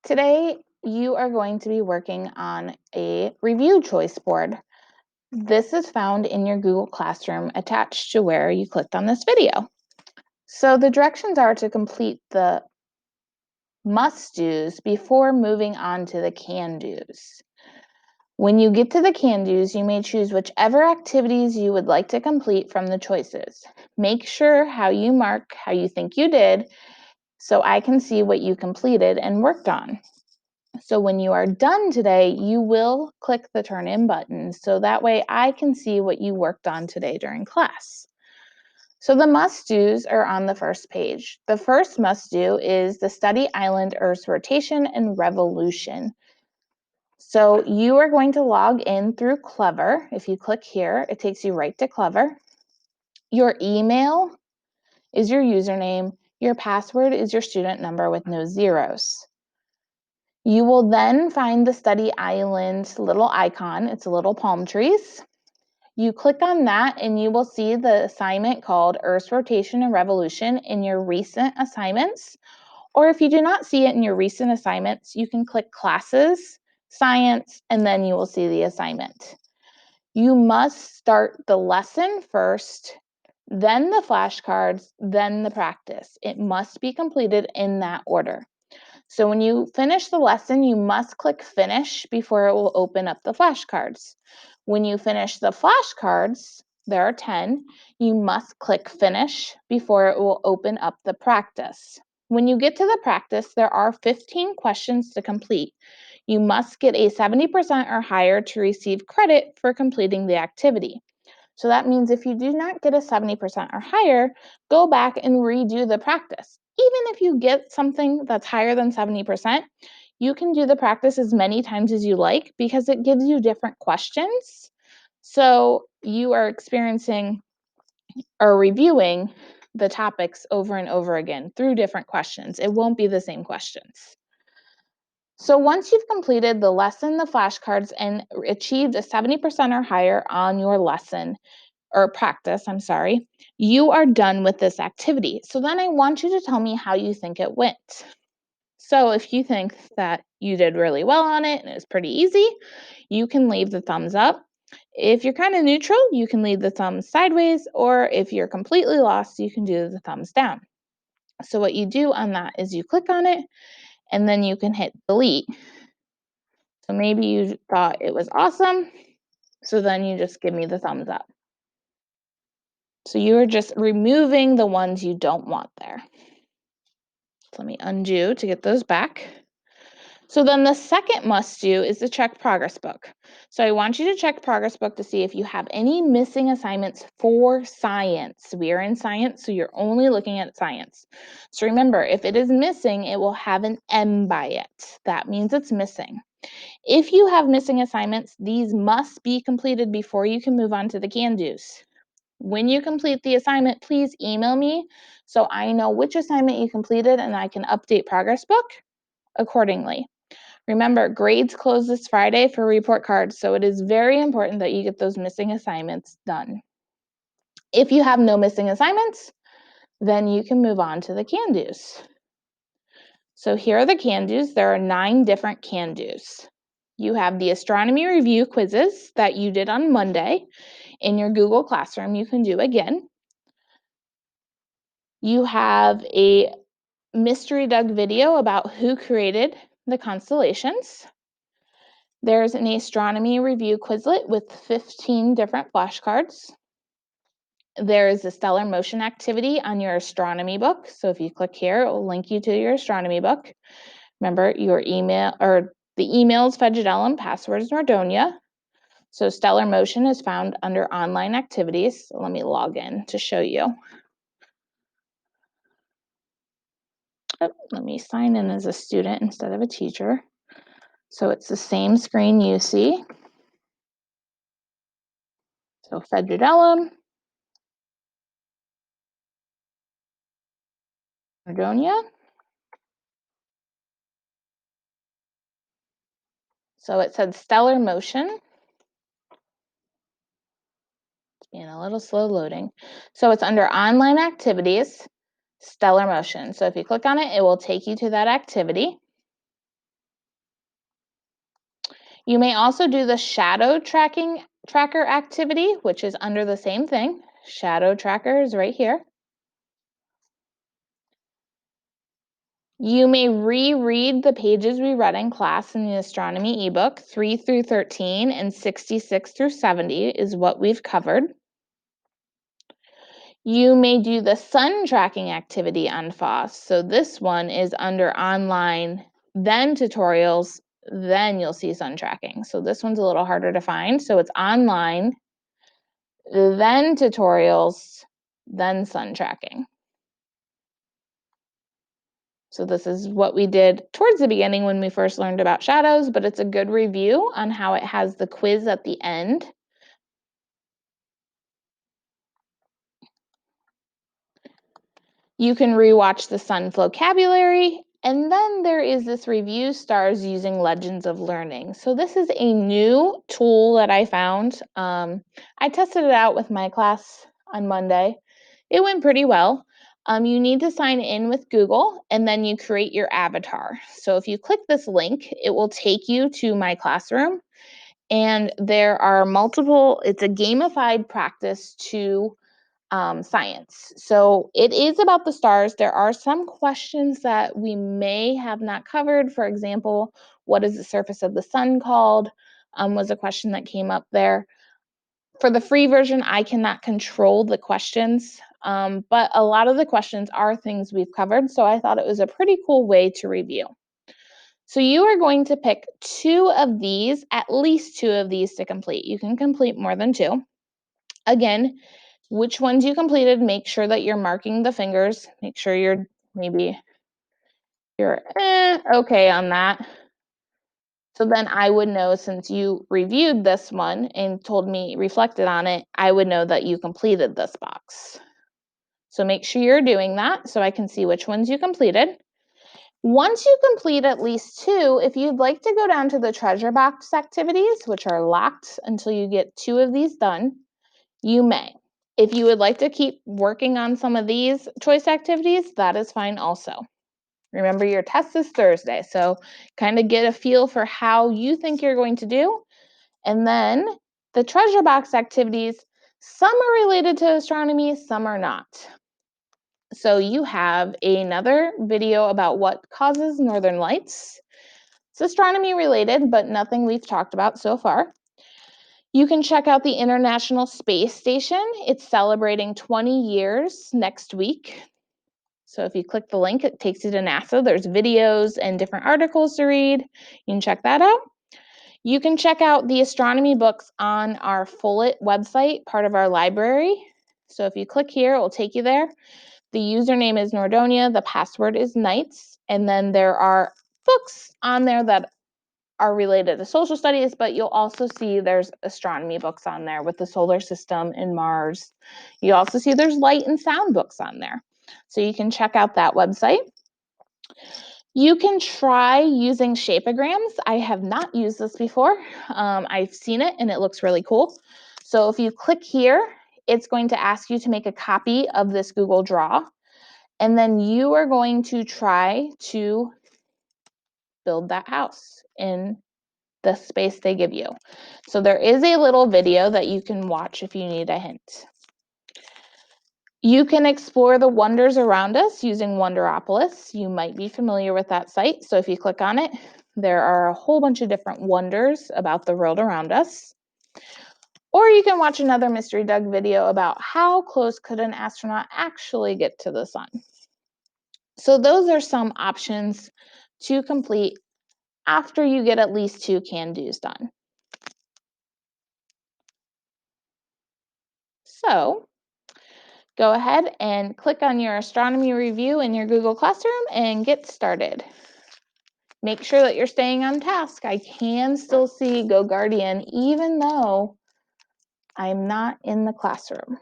Today, you are going to be working on a review choice board. This is found in your Google Classroom attached to where you clicked on this video. So the directions are to complete the must-dos before moving on to the can-dos. When you get to the can-dos, you may choose whichever activities you would like to complete from the choices. Make sure how you mark how you think you did so I can see what you completed and worked on. So when you are done today, you will click the turn in button so that way I can see what you worked on today during class. So the must-dos are on the first page. The first must-do is the study island Earth's rotation and revolution. So you are going to log in through Clever. If you click here, it takes you right to Clever. Your email is your username. Your password is your student number with no zeros. You will then find the study island little icon. It's a little palm trees. You click on that and you will see the assignment called Earth's Rotation and Revolution in your recent assignments. Or if you do not see it in your recent assignments, you can click Classes, Science, and then you will see the assignment. You must start the lesson first, then the flashcards, then the practice. It must be completed in that order. So when you finish the lesson, you must click Finish before it will open up the flashcards. When you finish the flashcards, there are 10, you must click Finish before it will open up the practice. When you get to the practice, there are 15 questions to complete. You must get a 70% or higher to receive credit for completing the activity. So that means if you do not get a 70% or higher, go back and redo the practice. Even if you get something that's higher than 70%, you can do the practice as many times as you like because it gives you different questions. So you are experiencing or reviewing the topics over and over again through different questions. It won't be the same questions. So once you've completed the lesson, the flashcards, and achieved a 70% or higher on your lesson, or practice, I'm sorry, you are done with this activity. So then I want you to tell me how you think it went. So if you think that you did really well on it and it was pretty easy, you can leave the thumbs up. If you're kind of neutral, you can leave the thumbs sideways, or if you're completely lost, you can do the thumbs down. So what you do on that is you click on it and then you can hit delete. So maybe you thought it was awesome, so then you just give me the thumbs up. So you are just removing the ones you don't want there. So let me undo to get those back. So then the second must do is the check progress book. So I want you to check progress book to see if you have any missing assignments for science. We are in science, so you're only looking at science. So remember, if it is missing, it will have an M by it. That means it's missing. If you have missing assignments, these must be completed before you can move on to the can-dos. When you complete the assignment, please email me so I know which assignment you completed and I can update progress book accordingly. Remember, grades close this Friday for report cards, so it is very important that you get those missing assignments done. If you have no missing assignments, then you can move on to the can-dos. So here are the can-dos. There are 9 different can-dos. You have the astronomy review quizzes that you did on Monday in your Google Classroom. You can do again. You have a Mystery Doug video about who created the constellations. There's an astronomy review Quizlet with 15 different flashcards. There is a stellar motion activity on your astronomy book. So if you click here, it will link you to your astronomy book. Remember, your email or the email is Fedgedellum, password is Nordonia. So stellar motion is found under online activities. So let me log in to show you. Oh, let me sign in as a student instead of a teacher. So it's the same screen you see. So Fedgedellum, Nordonia. So it said stellar motion. It's being a little slow loading. So it's under online activities, stellar motion. So if you click on it, it will take you to that activity. You may also do the shadow tracker activity, which is under the same thing. Shadow tracker is right here. You may reread the pages we read in class in the astronomy ebook. 3 through 13 and 66 through 70 is what we've covered. You may do the sun tracking activity on FOSS. So this one is under online, then tutorials, then you'll see sun tracking. So this one's a little harder to find. So it's online, then tutorials, then sun tracking. So this is what we did towards the beginning when we first learned about shadows, but it's a good review on how it has the quiz at the end. You can rewatch the sun vocabulary, and then there is this review stars using Legends of Learning. So this is a new tool that I found. I tested it out with my class on Monday. It went pretty well. You need to sign in with Google, and then you create your avatar. So if you click this link, it will take you to my classroom, and there are multiple, it's a gamified practice to science. So it is about the stars. There are some questions that we may have not covered. For example, what is the surface of the sun called? Was a question that came up there. For the free version, I cannot control the questions, but a lot of the questions are things we've covered. So I thought it was a pretty cool way to review. So you are going to pick two of these, at least two of these to complete. You can complete more than two. Again, which ones you completed, make sure that you're marking the fingers. Make sure you're okay on that. So then I would know, since you reviewed this one and told me, reflected on it, I would know that you completed this box. So make sure you're doing that so I can see which ones you completed. Once you complete at least two, if you'd like to go down to the treasure box activities, which are locked until you get two of these done, you may. If you would like to keep working on some of these choice activities, that is fine also. Remember, your test is Thursday, so kind of get a feel for how you think you're going to do. And then the treasure box activities, some are related to astronomy, some are not. So you have another video about what causes northern lights. It's astronomy related, but nothing we've talked about so far. You can check out the International Space Station. It's celebrating 20 years next week. So if you click the link, it takes you to NASA. There's videos and different articles to read. You can check that out. You can check out the astronomy books on our Follett website, part of our library. So if you click here, it will take you there. The username is Nordonia, the password is Nights, and then there are books on there that are related to social studies, but you'll also see there's astronomy books on there with the solar system and Mars. You also see there's light and sound books on there. So you can check out that website. You can try using shapeograms. I have not used this before. I've seen it and it looks really cool. So if you click here, it's going to ask you to make a copy of this Google Draw. And then you are going to try to build that house in the space they give you. So there is a little video that you can watch if you need a hint. You can explore the wonders around us using Wonderopolis. You might be familiar with that site. So if you click on it, there are a whole bunch of different wonders about the world around us. Or you can watch another Mystery Doug video about how close could an astronaut actually get to the sun. So those are some options to complete after you get at least two can-dos done. So go ahead and click on your astronomy review in your Google Classroom and get started. Make sure that you're staying on task. I can still see Go Guardian even though I'm not in the classroom.